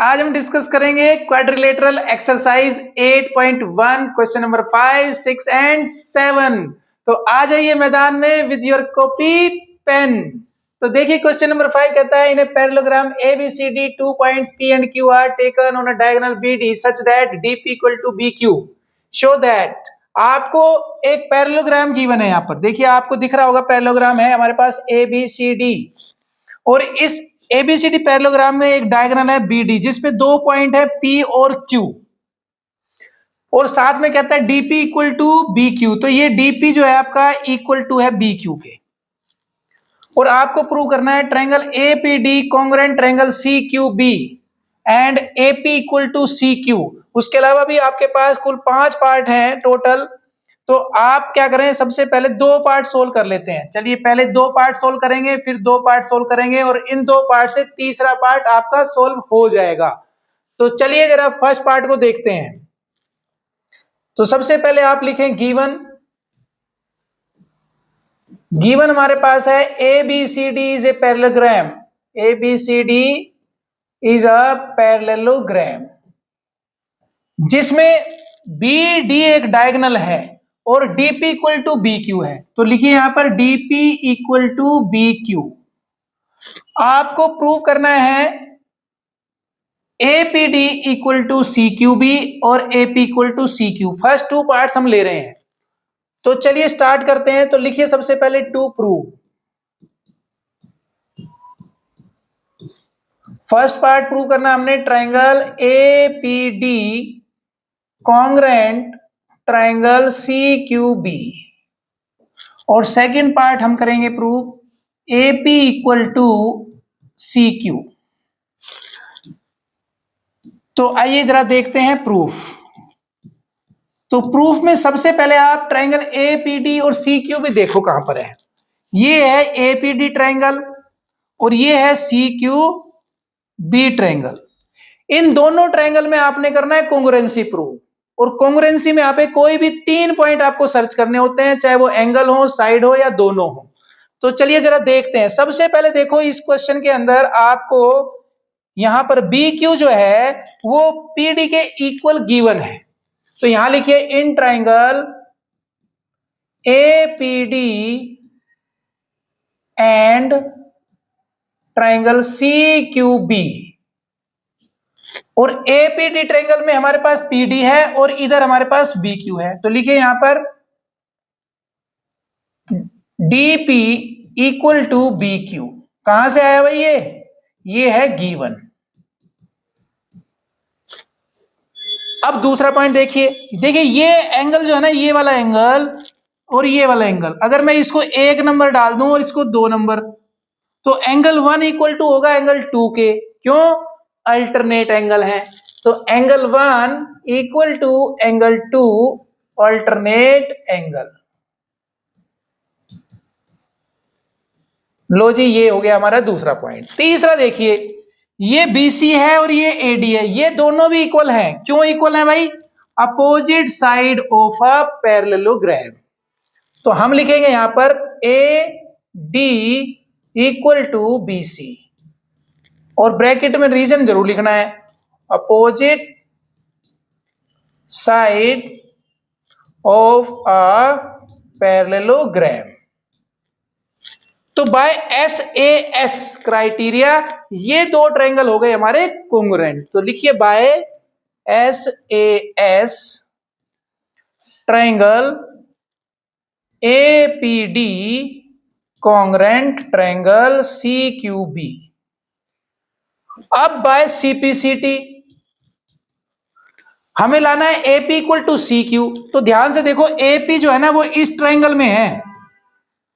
आज हम डिस्कस करेंगे quadrilateral exercise 8.1 question number 5, 6 and 7। तो आ जाइए मैदान में विद योर कॉपी पेन। तो देखिए क्वेश्चन नंबर 5 कहता है in a parallelogram ABCD 2 points P and Q are taken on a diagonal BD such that DP equal to BQ show that। आपको एक पैरेललोग्राम गिवन है। यहाँ पर देखिए आपको दिख रहा होगा पैरेललोग्राम है हमारे पास ABCD और इस ABCD पैरेललोग्राम में एक डायगोनल है BD जिसपे दो पॉइंट है P और Q और साथ में कहता है DP इक्वल टू BQ। तो ये DP जो है आपका इक्वल टू है BQ के और आपको प्रूव करना है triangle APD congruent triangle CQB and AP equal to CQ। उसके अलावा भी आपके पास कुल 5 पार्ट हैं टोटल। तो आप क्या करें, सबसे पहले 2 पार्ट सोल्व कर लेते हैं। चलिए पहले 2 पार्ट सोल्व करेंगे, फिर 2 पार्ट सोल्व करेंगे और इन 2 पार्ट से तीसरा पार्ट आपका सोल्व हो जाएगा। तो चलिए जरा फर्स्ट पार्ट को देखते हैं। तो सबसे पहले आप लिखें गिवन। गिवन हमारे पास है ABCD is a parallelogram. ABCD is a parallelogram जिसमें BD एक डायगोनल है और DP इक्वल टू BQ है। तो लिखिए यहां पर DP इक्वल टू BQ। आपको प्रूव करना है APD इक्वल टू CQB और AP equal to CQ। First 2 parts हम ले रहे हैं। तो चलिए स्टार्ट करते हैं। तो लिखिए सबसे पहले to prove. First part prove करना हमने triangle APD congruent triangle CQB और सेकंड पार्ट हम करेंगे prove AP equal to CQ। तो आइए जरा देखते हैं प्रूफ। तो प्रूफ में सबसे पहले आप ट्रायंगल APD और CQB देखो कहां पर है। ये है APD ट्रायंगल और ये है CQB ट्रायंगल। इन दोनों ट्रायंगल में आपने करना है कॉन्ग्रुएंसी प्रूव और कॉन्ग्रुएंसी में यहाँ पे कोई भी 3 पॉइंट आपको सर्च करने होते हैं, चाहे वो एंगल हो, साइड हो या दोनों हो। तो चलिए जरा देखते हैं। सबसे पहले देखो इस क्वेश्चन के अंदर आपको यहां पर BQ जो है वो PD के इक्वल गिवन है। तो यहां लिखिए in triangle APD and triangle CQB और APD ट्रायंगल में हमारे पास PD है और इधर हमारे पास BQ है। तो लिखिए यहां पर DP इक्वल टू BQ। कहां से आया भाई ये है गिवन। अब दूसरा पॉइंट देखिए ये एंगल जो है ना, ये वाला एंगल और ये वाला एंगल, अगर मैं इसको 1 नंबर डाल दूं और इसको 2 नंबर, तो एंगल 1 इक्वल टू होगा एंगल 2 के। क्यों? अल्टरनेट एंगल है। तो angle 1 equal to angle 2 alternate angle. लो जी, ये हो गया हमारा दूसरा पॉइंट। तीसरा देखिए ये BC है और ये AD है, ये दोनों भी इक्वल हैं। क्यों इक्वल हैं भाई? Opposite side of a parallelogram. तो हम लिखेंगे यहां पर AD इक्वल टू BC और ब्रैकेट में रीजन जरूर लिखना है, opposite side of a parallelogram. तो बाय SAS क्राइटेरिया ये 2 ट्रायंगल हो गए हमारे कॉन्ग्रुएंट। तो लिखिए by SAS triangle APD congruent triangle CQB। अब बाय CPCT हमें लाना है AP इक्वल टू CQ। तो ध्यान से देखो AP जो है ना वो इस ट्रायंगल में है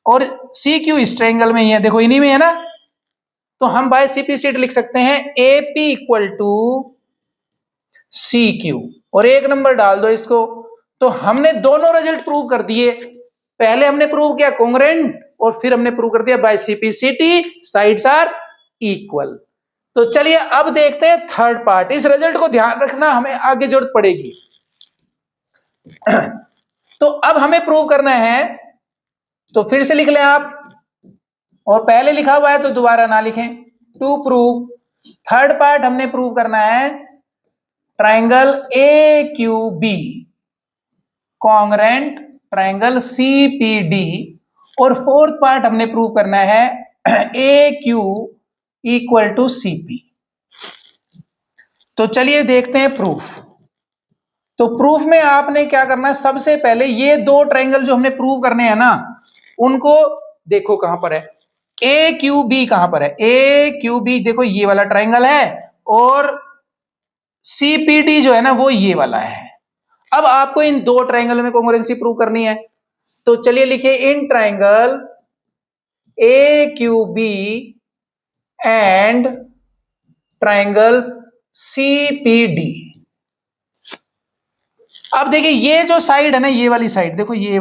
और CQ इस ट्रायंगल में ही है, देखो इन्हीं में है ना। तो हम बाय CPCT लिख सकते हैं AP इक्वल टू CQ और 1 नंबर डाल दो इसको। तो हमने दोनों रिजल्ट प्रूव कर दिए। पहले हमने प्रूव किया कॉन्ग्रुएंट और फिर हमने प्रूव कर दिया by CPCT sides are equal. तो चलिए अब देखते हैं थर्ड पार्ट। इस रिजल्ट को ध्यान रखना, हमें आगे जरूरत पड़ेगी। तो अब हमें प्रूव करना है, तो फिर से लिख लें आप और पहले लिखा हुआ है तो दोबारा ना लिखें। टू प्रूव थर्ड पार्ट हमने प्रूव करना है triangle A Q B congruent triangle CPD, और फोर्थ पार्ट हमने प्रूव करना है AQ इक्वल टू CP। तो चलिए देखते हैं प्रूफ। तो प्रूफ में आपने क्या करना है, सबसे पहले ये दो ट्राइंगल जो हमने प्रूव करने हैं ना, उनको देखो कहां पर है, AQB कहां पर है, AQB देखो ये वाला ट्राइंगल है, और CPD जो है ना वो ये वाला है। अब आपको इन दो ट्राइंगल में कॉन्ग्रुएंसी प्रूव करनी है। तो चलिए लिखिए in triangle AQB and triangle CPD। अब देखिए ये जो साइड है ना, ये वाली साइड देखो, ये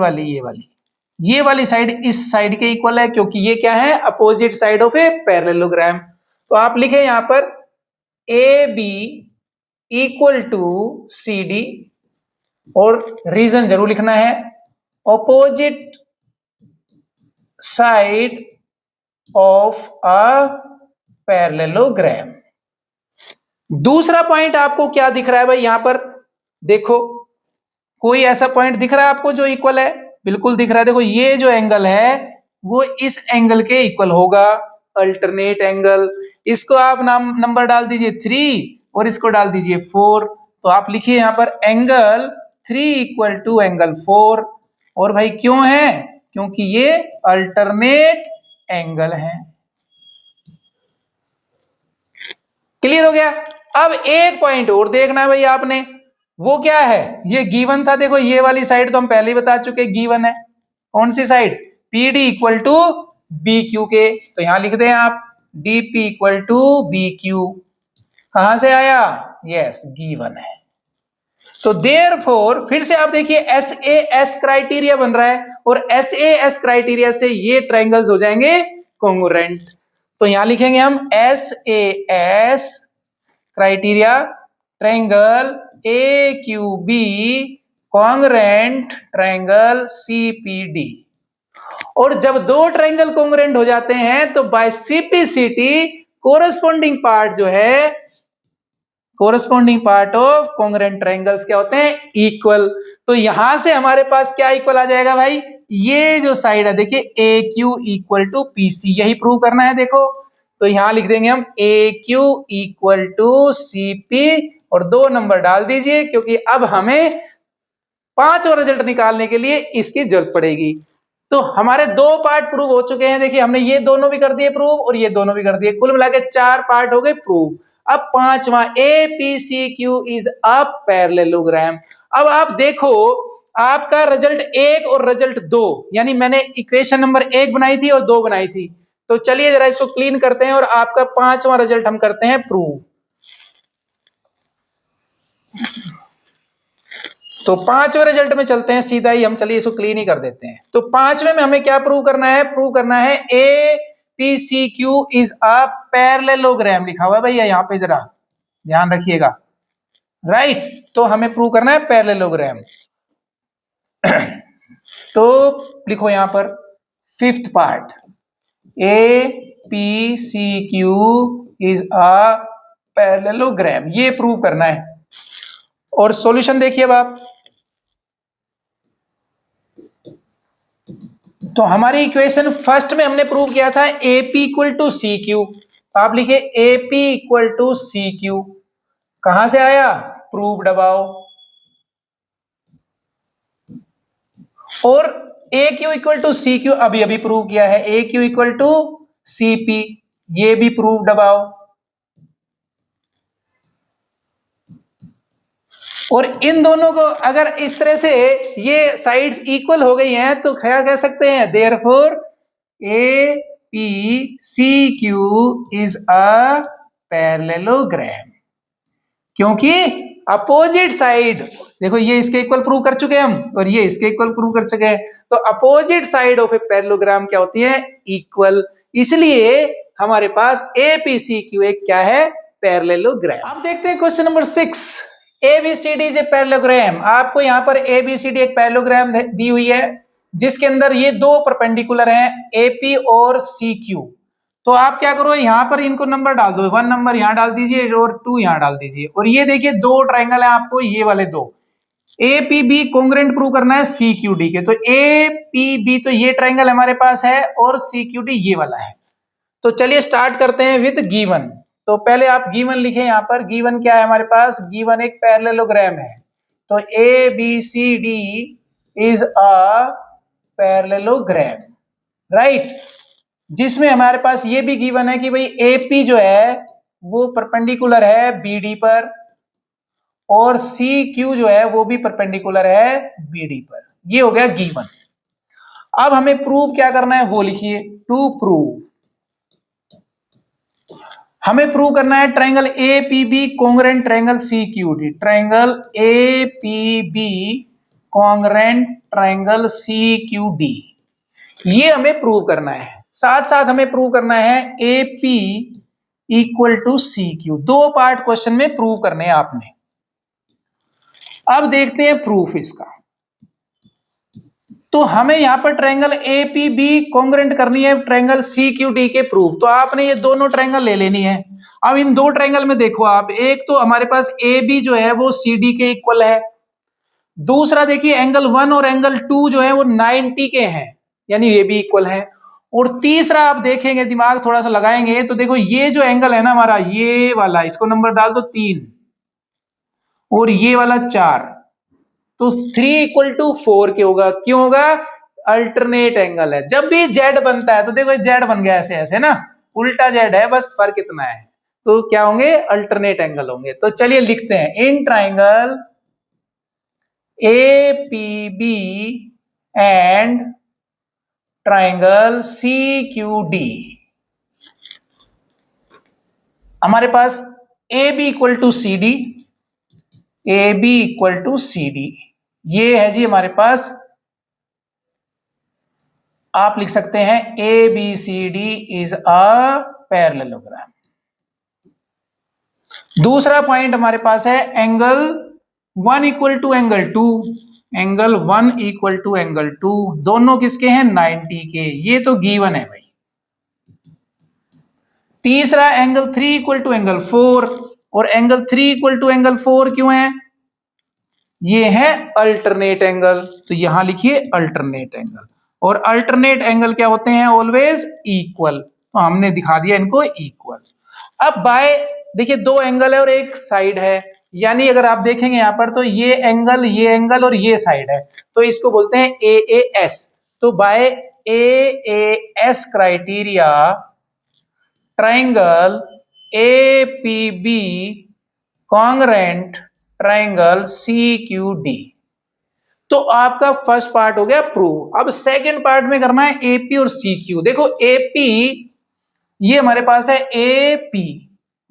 वाली साइड इस साइड के इक्वल है, क्योंकि ये क्या है, opposite side of a parallelogram. तो आप लिखे यहां पर AB इक्वल टू CD, और रीजन जरूर लिखना है, opposite side of a parallelogram. दूसरा पॉइंट आपको क्या दिख रहा है भाई, यहां पर देखो कोई ऐसा पॉइंट दिख रहा है आपको जो इक्वल है, बिल्कुल दिख रहा है। देखो ये जो एंगल है वो इस एंगल के इक्वल होगा, अल्टरनेट एंगल। इसको आप नंबर डाल दीजिए 3 और इसको डाल दीजिए 4। तो आप लिखिए यहां पर एंगल 3 इक्वल टू एंगल 4। और भाई क्यों है, क्योंकि ये अल्टरनेट एंगल है। क्लियर हो गया। अब एक पॉइंट और देखना है भाई आपने, वो क्या है, ये गिवन था। देखो ये वाली साइड तो हम पहले ही बता चुके, गिवन है। कौन सी side, PD equal to BQ के। तो यहां लिख दें आप DP इक्वल टू BQ। कहां से आया, यस गिवन है। तो देयरफॉर फिर से आप देखिए SAS क्राइटेरिया बन रहा है, और SAS क्राइटेरिया से ये ट्राइंगल्स हो जाएंगे कॉन्ग्रुएंट। तो यहां लिखेंगे हम SAS criteria triangle AQB congruent triangle CPD। और जब दो ट्राइंगल कॉन्ग्रुएंट हो जाते हैं तो बाय CPCT कोरस्पॉन्डिंग पार्ट जो है, corresponding part of congruent triangles क्या होते हैं, इक्वल। तो यहां से हमारे पास क्या इक्वल आ जाएगा भाई, ये जो साइड है देखिए AQ इक्वल टू PC, यही प्रूव करना है। देखो तो यहां लिख देंगे हम AQ इक्वल टू CP, और 2 नंबर डाल दीजिए, क्योंकि अब हमें 5वां रिजल्ट निकालने के लिए इसकी जरूरत पड़ेगी। तो हमारे 2 पार्ट प्रूव हो चुके हैं। देखिए हमने ये दोनों भी कर दिए प्रूव, और ये दोनों भी कर दिए, कुल मिला के 4 पार्ट हो गए प्रूव। अब 5वां APCQ इज अ पैरेललोग्राम। अब आप देखो आपका रिजल्ट 1 और रिजल्ट 2, यानी मैंने इक्वेशन नंबर 1 बनाई थी और 2 बनाई थी। तो चलिए जरा इसको क्लीन करते हैं, और आपका 5वां रिजल्ट हम करते हैं प्रूव। तो 5वें रिजल्ट में चलते हैं सीधा ही हम, चलिए इसको क्लीन ही कर देते हैं। तो 5वें में हमें क्या प्रूव करना है, प्रूव करना है APCQ इज अ पैरेललोग्राम। लिखा हुआ है भैया यहाँ पे, जरा ध्यान रखिएगा, राइट। तो हमें प्रूव करना है पैरेललोग्राम। तो लिखो यहां पर 5th part, APCQ is a parallelogram, ये प्रूव करना है। और सॉल्यूशन देखिए अब आप, तो हमारी इक्वेशन फर्स्ट में हमने प्रूव किया था AP इक्वल टू CQ। आप लिखिए AP इक्वल टू CQ, कहां से आया, प्रूव दबाओ। और AQ इक्वल टू CQ अभी अभी प्रूव किया है, AQ इक्वल टू CP, ये भी प्रूव दबाओ। और इन दोनों को अगर इस तरह से ये साइड्स इक्वल हो गई हैं तो क्या कह सकते हैं, therefore APCQ is a parallelogram, क्योंकि अपोजिट साइड, देखो ये इसके इक्वल प्रूव कर चुके हैं हम, और ये इसके इक्वल प्रूव कर चुके हैं। तो opposite side of a parallelogram क्या होती है, इक्वल। इसलिए हमारे पास APCQ एक क्या है, पैरेललोग्राम। अब देखते हैं question number 6, ABCD is a parallelogram. आपको यहाँ पर ABCD एक पैरेललोग्राम दी हुई है, जिसके अंदर ये 2 परपेंडिकुलर हैं, AP और CQ। तो आप क्या करो, यहां पर इनको नंबर डाल दो, 1 नंबर यहां डाल दीजिए और 2 यहां डाल दीजिए। और ये देखिए दो ट्राइंगल है आपको, ये वाले दो एपीबी कॉन्ग्रुएंट प्रूव करना है सीक्यूडी के। तो एपीबी तो ये ट्राइंगल हमारे पास है और सीक्यूडी ये वाला है। तो चलिए स्टार्ट करते हैं विद गिवन। तो पहले आप गिवन लिखें, यहां पर गिवन क्या है हमारे पास, गिवन एक पैरेललोग्राम है। तो A B C D is a parallelogram, right, जिसमें हमारे पास ये भी गिवन है कि भाई एपी जो है वो परपेंडिकुलर है बीडी पर और सी क्यू जो है वो भी परपेंडिकुलर है बीडी पर। ये हो गया गिवन। अब हमें प्रूव क्या करना है वो लिखिए। टू प्रूव, हमें प्रूव करना है triangle APB congruent triangle CQD. Triangle APB congruent triangle CQD, ये हमें प्रूव करना है। साथ साथ हमें प्रूव करना है AP equal to C Q. दो पार्ट क्वेश्चन में प्रूव करने हैं आपने। अब देखते हैं प्रूफ इसका। तो हमें यहां पर ट्रायंगल एपीबी कॉन्ग्रुएंट करनी है ट्रायंगल सीक्यूडी के प्रूफ। तो आपने ये दोनों ट्रायंगल ले लेनी है। अब इन दो ट्रायंगल में देखो आप, एक तो हमारे पास ए बी जो है वो सी डी के इक्वल है। दूसरा देखिए एंगल 1 और एंगल 2 जो है वो 90 के हैं, यानी ये भी इक्वल है। और तीसरा आप देखेंगे, दिमाग थोड़ा सा लगाएंगे तो देखो ये जो एंगल है ना हमारा, ये वाला, इसको नंबर डाल दो 3 और ये वाला 4। तो 3 इक्वल टू 4 के होगा। क्यों होगा? अल्टरनेट एंगल है। जब भी जेड बनता है तो देखो जेड बन गया ऐसे ऐसे ना, उल्टा जेड है, बस फर्क इतना है। तो क्या होंगे? अल्टरनेट एंगल होंगे। तो चलिए लिखते हैं, in triangle APB and triangle CQD हमारे पास A B equal to C D, A B equal to C D, ये है जी हमारे पास। आप लिख सकते हैं A B C D is a parallelogram. दूसरा पॉइंट हमारे पास है angle 1 equal to angle 2, angle 1 equal to angle 2, दोनों किसके हैं? 90 के। ये तो गिवन है भाई। तीसरा एंगल 3 इक्वल टू एंगल 4, और एंगल 3 इक्वल टू एंगल 4 क्यों है? ये है अल्टरनेट एंगल। तो यहां लिखिए अल्टरनेट एंगल। और अल्टरनेट एंगल क्या होते हैं? Always equal. तो हमने दिखा दिया इनको इक्वल। अब बाय देखिए दो एंगल है और एक साइड है, यानी अगर आप देखेंगे यहां पर तो ये एंगल और ये साइड है, तो इसको बोलते हैं ए ए एस। तो by A A S criteria triangle APB congruent triangle CQD. तो आपका फर्स्ट पार्ट हो गया प्रूव। अब सेकंड पार्ट में करना है एपी और सीक्यू। देखो एपी ये हमारे पास है, एपी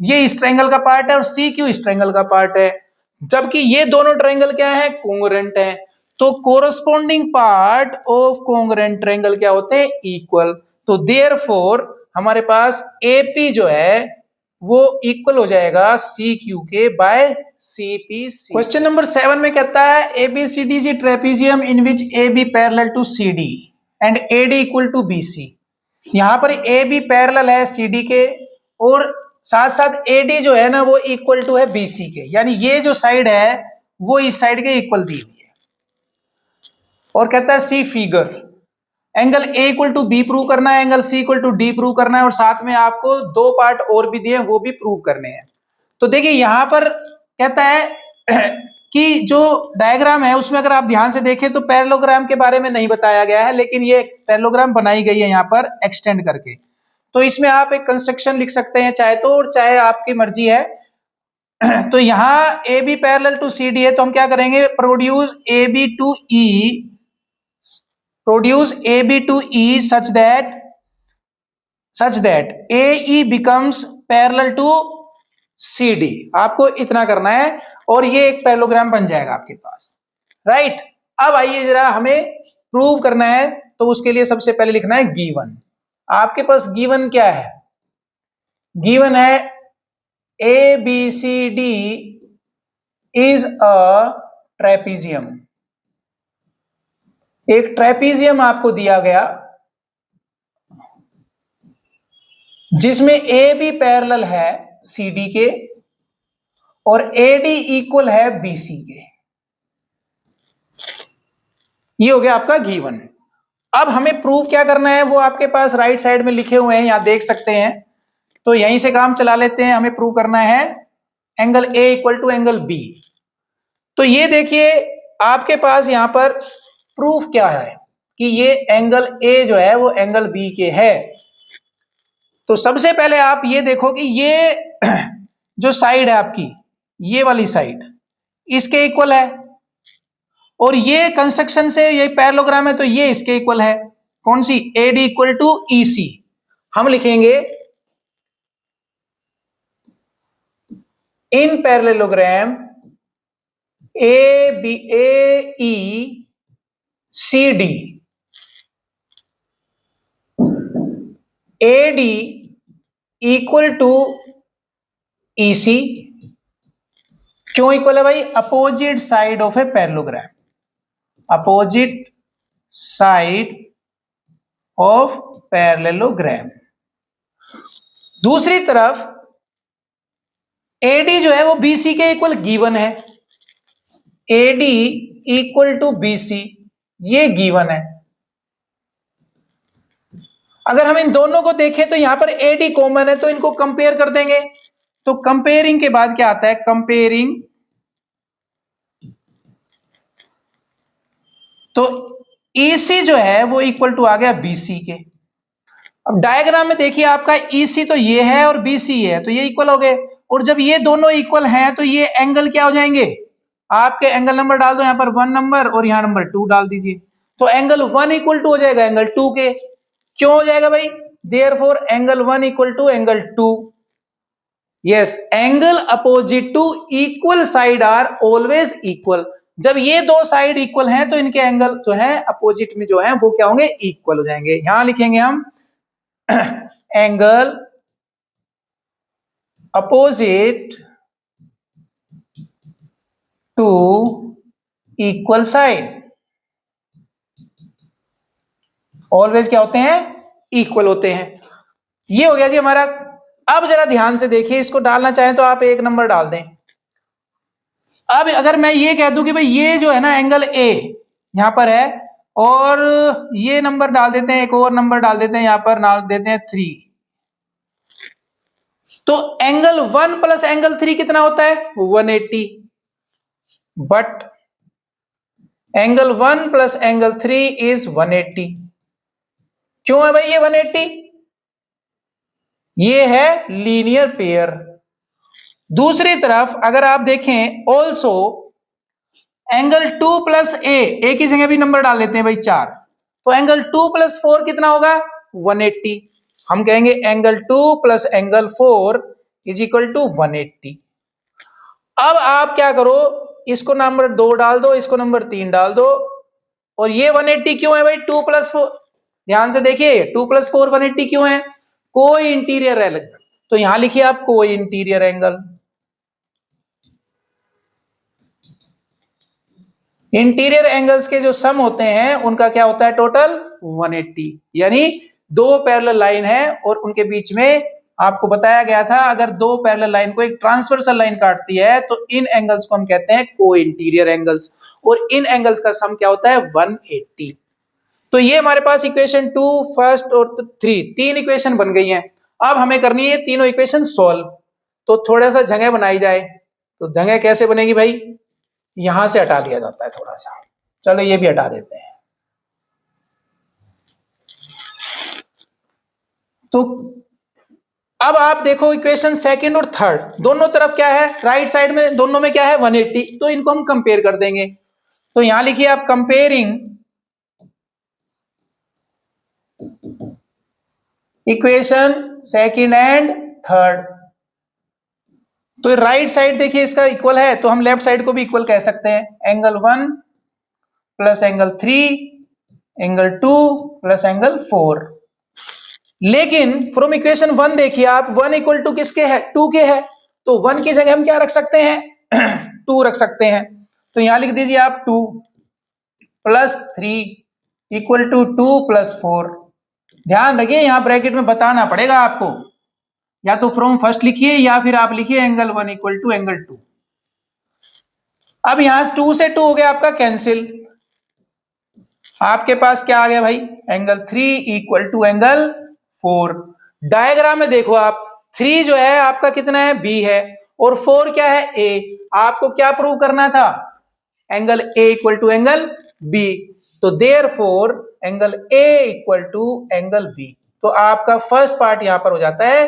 ये इस ट्रायंगल का पार्ट है और सीक्यू इस ट्रायंगल का पार्ट है, जबकि ये दोनों ट्रायंगल क्या है? कॉन्ग्रुएंट है। तो corresponding part of congruent triangle क्या होते हैं? इक्वल। तो देयरफॉर हमारे पास एपी जो है वो इक्वल हो जाएगा सी क्यू के बाय सीपीसी। क्वेश्चन नंबर 7 में कहता है ABCD is trapezium in which A B parallel to C D and A D equal to B C. यहां पर ए बी पैरेलल है सी डी के और साथ साथ ए डी जो है ना वो इक्वल टू है बी सी के, यानी ये जो साइड है वो इस साइड के इक्वल दी हुई है। और कहता है see figure, angle A equal to B prove करना है, angle C equal to D prove करना है, और साथ में आपको दो पार्ट और भी दिए वो भी प्रूव करने हैं। तो देखिए यहां पर कहता है कि जो डायग्राम है उसमें अगर आप ध्यान से देखें तो पैरेललोग्राम के बारे में नहीं बताया गया है, लेकिन ये पैरेललोग्राम बनाई गई है यहां पर एक्सटेंड करके। तो इसमें आप एक कंस्ट्रक्शन लिख सकते हैं चाहे तो, और चाहे आपकी मर्जी है। तो यहां A B parallel to C D है, तो हम क्या करेंगे? Produce A B to E, produce AB to E such that AE becomes parallel to CD। आपको इतना करना है और ये एक पैरेललोग्राम बन जाएगा आपके पास, राइट। अब आइए जरा हमें प्रूव करना है, तो उसके लिए सबसे पहले लिखना है गिवन। आपके पास गिवन क्या है? गिवन है ABCD is a trapezium। एक ट्रेपीजियम आपको दिया गया जिसमें ए बी पैरेलल है सी डी के और ए डी इक्वल है बी सी के। ये हो गया आपका गिवन। अब हमें प्रूव क्या करना है वो आपके पास राइट साइड में लिखे हुए हैं, यहां देख सकते हैं। तो यहीं से काम चला लेते हैं। हमें प्रूव करना है angle A equal to angle B. तो ये देखिए आपके पास यहां पर प्रूफ क्या है कि ये एंगल ए जो है वो एंगल बी के है। तो सबसे पहले आप ये देखो कि ये जो साइड है आपकी, ये वाली साइड इसके इक्वल है, और ये कंस्ट्रक्शन से ये पैरेललोग्राम है तो ये इसके इक्वल है। कौन सी? AD equal to EC। हम लिखेंगे in parallelogram AECD AD equal to EC। क्यों इक्वल है भाई? Opposite side of a parallelogram, opposite side of parallelogram. दूसरी तरफ AD जो है वो BC के इक्वल गिवन है, AD इक्वल टू BC ये गिवन है। अगर हम इन दोनों को देखें तो यहां पर AD कॉमन है तो इनको कंपेयर कर देंगे। तो कंपेयरिंग के बाद क्या आता है? कंपेयरिंग, तो EC जो है वो इक्वल टू आ गया BC के। अब डायग्राम में देखिए आपका EC तो ये है और BC ये है, तो ये इक्वल हो गए। और जब ये दोनों इक्वल हैं तो ये एंगल क्या हो जाएंगे? आपके एंगल नंबर डाल दो यहां पर 1 नंबर और यहां नंबर 2 डाल दीजिए, तो एंगल 1 इक्वल टू हो जाएगा एंगल 2 के। क्यों हो जाएगा भाई? Therefore angle 1 equal to angle 2। Yes, angle opposite to equal side are always equal. जब ये दो साइड इक्वल हैं तो इनके एंगल जो है अपोजिट में जो है वो क्या होंगे? इक्वल हो जाएंगे। यहां लिखेंगे हम angle opposite to equal side always क्या होते हैं? इक्वल होते हैं। ये हो गया जी हमारा। अब जरा ध्यान से देखिए, इसको डालना चाहें तो आप 1 नंबर डाल दें। अब अगर मैं ये कह दूं कि भाई ये जो है ना एंगल ए यहां पर है, और ये नंबर डाल देते हैं, एक और नंबर डाल देते हैं, यहां पर डाल देते हैं 3, तो एंगल 1 प्लस एंगल 3 कितना होता है? 180। But angle 1 plus angle 3 is 180। क्यों है भाई ये 180? ये है लीनियर पेयर। दूसरी तरफ अगर आप देखें ऑल्सो एंगल 2 प्लस ए की जगह भी नंबर डाल लेते हैं भाई 4, तो एंगल 2 प्लस 4 कितना होगा? 180। हम कहेंगे angle 2 plus angle 4 is equal to 180। अब आप क्या करो, इसको नंबर 2 डाल दो, इसको नंबर 3 डाल दो, और ये 180 क्यों है भाई? 2 प्लस 4, ध्यान से देखिए 2 प्लस 4 180 क्यों है? कोई इंटीरियर एंगल, तो यहां लिखिए आप कोई इंटीरियर एंगल। इंटीरियर एंगल्स के जो सम होते हैं उनका क्या होता है? टोटल 180। यानी दो पैरेलल लाइन है और उनके बीच में आपको बताया गया था अगर दो पैरेलल लाइन को एक ट्रांसवर्सल लाइन काटती है तो इन एंगल्स को हम कहते हैं को इंटीरियर एंगल्स, और इन एंगल्स का सम क्या होता है? 180। तो ये हमारे पास इक्वेशन 2 फर्स्ट और 3 तीन इक्वेशन बन गई हैं। अब हमें करनी है तीनों इक्वेशन सॉल्व। तो थोड़ा सा जगह बनाई जाए, तो जगह कैसे बनेगी भाई? यहां से हटा दिया जाता है थोड़ा सा, चलो ये भी हटा देते हैं। तो अब आप देखो इक्वेशन सेकंड और थर्ड दोनों तरफ क्या है? राइट साइड में दोनों में क्या है? 180। तो इनको हम कंपेयर कर देंगे। तो यहां लिखिए आप comparing equation second and third. तो राइट साइड देखिए इसका इक्वल है, तो हम लेफ्ट साइड को भी इक्वल कह सकते हैं। Angle 1 plus angle 3 angle 2 plus angle 4। लेकिन फ्रॉम इक्वेशन 1 देखिए आप 1 इक्वल टू किसके है? 2 के है, तो 1 की जगह हम क्या रख सकते हैं? 2 रख सकते हैं। तो यहां लिख दीजिए आप 2 प्लस 3 इक्वल टू 2 प्लस 4। ध्यान रखिए यहां ब्रैकेट में बताना पड़ेगा आपको या तो फ्रॉम फर्स्ट लिखिए या फिर आप लिखिए एंगल 1 इक्वल टू एंगल 2। अब यहां 2 से 2 हो गया आपका कैंसिल, आपके पास क्या आ गया भाई, angle 3 equal to angle 4। Diagram में देखो आप, 3 जो है आपका कितना है, बी है, और 4 क्या है, ए। आपको क्या प्रूव करना था, angle A equal to angle B. तो therefore angle A equal to angle B. तो आपका फर्स्ट पार्ट यहां पर हो जाता है।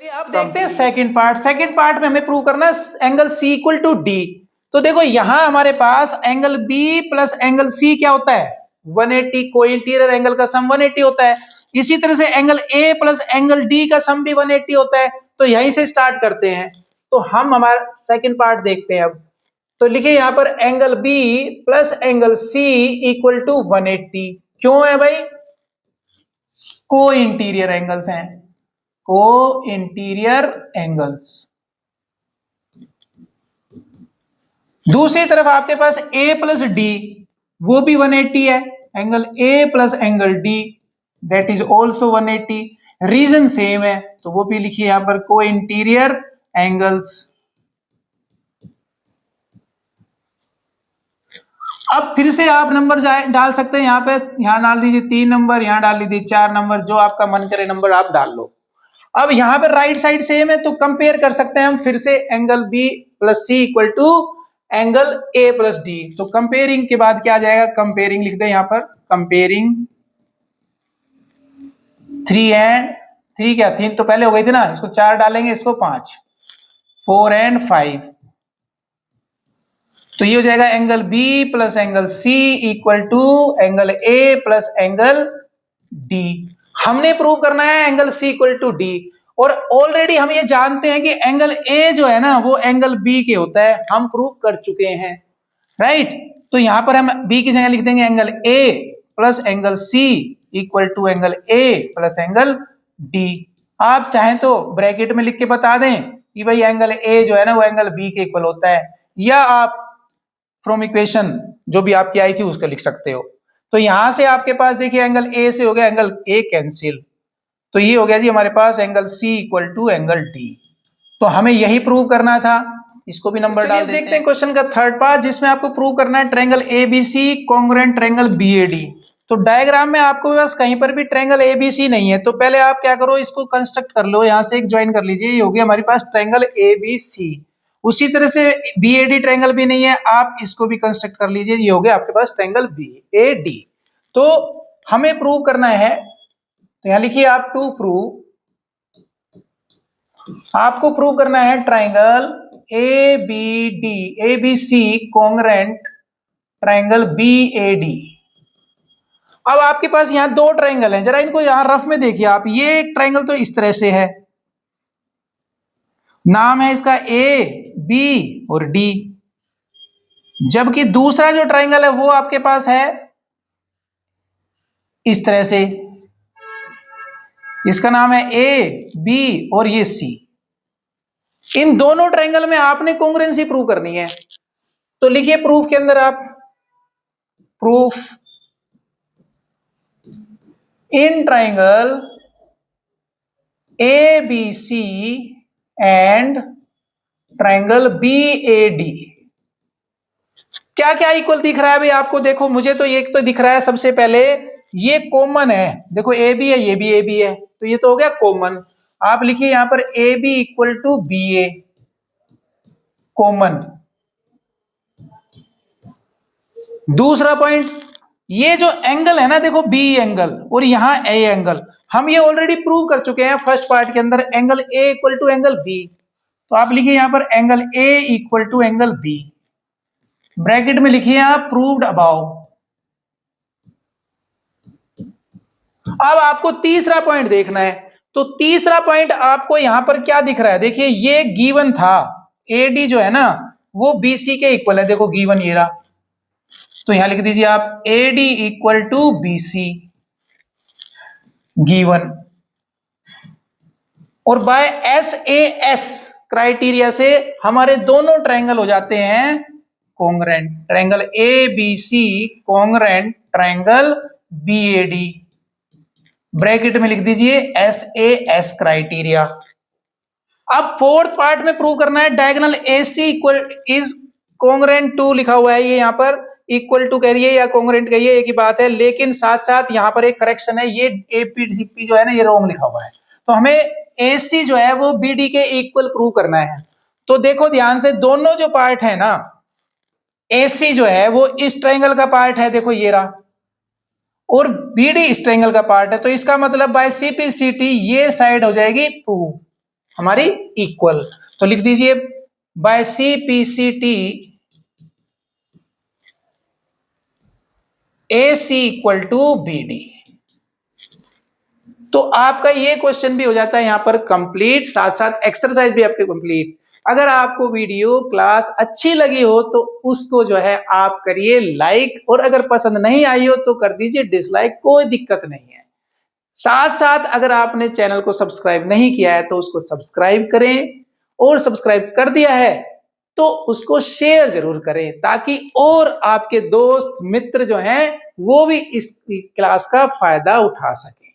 अब देखते हैं सेकंड पार्ट। सेकंड पार्ट में हमें प्रूव करना है angle C equal to D. तो देखो यहां हमारे पास angle B plus angle C क्या होता है, 180। कोई इंटीरियर एंगल का सम 180 होता है। इसी तरह से angle A plus angle D का सम भी 180 होता है। तो यहीं से स्टार्ट करते हैं। तो हम हमारा सेकंड पार्ट देखते हैं अब। तो लिखिए यहां पर angle B plus angle C equal to 180। क्यों है भाई, को इंटीरियर एंगल्स हैं, को इंटीरियर एंगल्स। दूसरी तरफ आपके पास ए प्लस डी, वो भी 180 है। Angle A plus angle D that is also 180। Reason same है, तो वो भी लिखिए यहां पर को इंटीरियर एंगल्स। अब फिर से आप नंबर डाल सकते हैं यहाँ पे, यहाँ डाल दीजिए 3 नंबर, यहाँ डाल दीजिए 4 नंबर, जो आपका मन करे नंबर आप डाल लो। अब यहाँ पे राइट साइड सेम है, तो कंपेयर कर सकते हैं हम फिर से angle B plus C equal to angle A plus D. तो कंपेयरिंग के बाद क्या आ जाएगा, कंपेयरिंग लिख दे यहाँ पर, कंपेयरिंग 3 एंड 3 क्या 3 तो पहले हो गई थी ना, इसको 4 डालेंगे, इसको 5, 4 एंड 5। तो ये हो जाएगा angle B plus angle C equal to angle A plus angle D. हमने प्रूव करना है angle C equal to D, और ऑलरेडी हम ये जानते हैं कि एंगल ए जो है ना वो एंगल बी के होता है, हम प्रूव कर चुके हैं, राइट। तो यहां पर हम बी की जगह लिख देंगे angle A plus angle C equal to angle A plus angle D. आप चाहें तो ब्रैकेट में लिख के बता दें कि भाई एंगल ए जो है ना वो एंगल बी के इक्वल होता है, या आप फ्रॉम इक्वेशन जो भी आपकी आई थी उसका लिख सकते हो। तो यहां से आपके पास देखिए एंगल ए से हो गया एंगल ए कैंसिल, तो ये हो गया जी हमारे पास angle C equal to angle D. तो हमें यही प्रूव करना था, इसको भी नंबर डाल देखते हैं क्वेश्चन का थर्ड पार्ट, जिसमें आपको प्रूव करना है triangle ABC congruent triangle BOD. तो डायग्राम में आपको बस कहीं पर भी ट्रायंगल एबीसी नहीं है, तो पहले आप क्या करो, इसको कंस्ट्रक्ट कर लो, यहां से एक ज्वाइन कर लीजिए, ये हो गया हमारे पास ट्रायंगल एबीसी। उसी तरह से बीएडी ट्रायंगल भी नहीं है, आप इसको भी कंस्ट्रक्ट कर लीजिए, ये हो गया आपके पास ट्रायंगल बीएडी। तो हमें प्रूव करना है, तो यहां लिखिए आप टू प्रूव, आपको प्रूव करना है triangle ABD ABC congruent triangle BOD. अब आपके पास यहां दो ट्रायंगल हैं, जरा इनको यहां रफ में देखिए आप। ये एक ट्रायंगल तो इस तरह से है, नाम है इसका ए बी और डी, जबकि दूसरा जो ट्रायंगल है वो आपके पास है इस तरह से, इसका नाम है ए बी और ये सी। इन दोनों ट्रायंगल में आपने कॉन्ग्रुएंसी प्रूव करनी है। तो लिखिए प्रूफ के अंदर आप, proof in triangle A B C and triangle B A D क्या क्या इक्वल दिख रहा है भाई आपको। देखो मुझे तो एक तो दिख रहा है, सबसे पहले ये कॉमन है, देखो ए बी है, ये भी ए बी है, तो ये तो हो गया कॉमन। आप लिखिए यहां पर A B equal to B A common. दूसरा पॉइंट, ये जो एंगल है ना देखो बी एंगल और यहां ए एंगल, हम ये ऑलरेडी प्रूव कर चुके हैं फर्स्ट पार्ट के अंदर, angle A equal to angle B. तो आप लिखिए यहां पर angle A equal to angle B, bracket में लिखिए आप प्रूव्ड अबाउ। अब आपको तीसरा पॉइंट देखना है, तो तीसरा पॉइंट आपको यहां पर क्या दिख रहा है, देखिए ये गिवन था एडी जो है ना वो बीसी के इक्वल है, देखो गिवन ये रहा, तो यहां लिख दीजिए आप AD equal to BC given. और by S A S criteria से हमारे दोनों ट्रायंगल हो जाते हैं congruent, triangle A B C congruent triangle B A D, bracket में लिख दीजिए एस ए एस क्राइटेरिया। अब फोर्थ पार्ट में प्रूव करना है diagonal AC equal is congruent to लिखा हुआ है, ये यहाँ पर इक्वल टू करिए या कॉन्ग्रुएंट कहिए एक ही बात है, लेकिन साथ साथ यहाँ पर एक करेक्शन है, ये APCP जो है ना ये रॉन्ग लिखा हुआ है। तो हमें AC जो है वो BD के इक्वल प्रूव करना है। तो देखो ध्यान से, दोनों जो पार्ट है ना, AC जो है वो इस ट्रायंगल का पार्ट है, देखो ये रहा, और BD इस ट्रायंगल का पार्ट है। तो इसका मतलब बाय CPCT ये साइड हो जाएगी प्रूव हमारी इक्वल। तो लिख दीजिए by CPCT AC equal to BD। तो आपका ये क्वेश्चन भी हो जाता है यहां पर कंप्लीट, साथ साथ एक्सरसाइज भी आपके कंप्लीट। अगर आपको वीडियो क्लास अच्छी लगी हो तो उसको जो है आप करिए लाइक, और अगर पसंद नहीं आई हो तो कर दीजिए डिसलाइक, कोई दिक्कत नहीं है। साथ साथ अगर आपने चैनल को सब्सक्राइब नहीं किया है तो उसको सब्सक्राइब करें, और सब्सक्राइब कर दिया है तो उसको शेयर जरूर करें, ताकि और आपके दोस्त मित्र जो हैं वो भी इस क्लास का फायदा उठा सके।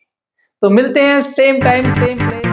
तो मिलते हैं सेम टाइम सेम प्लेस।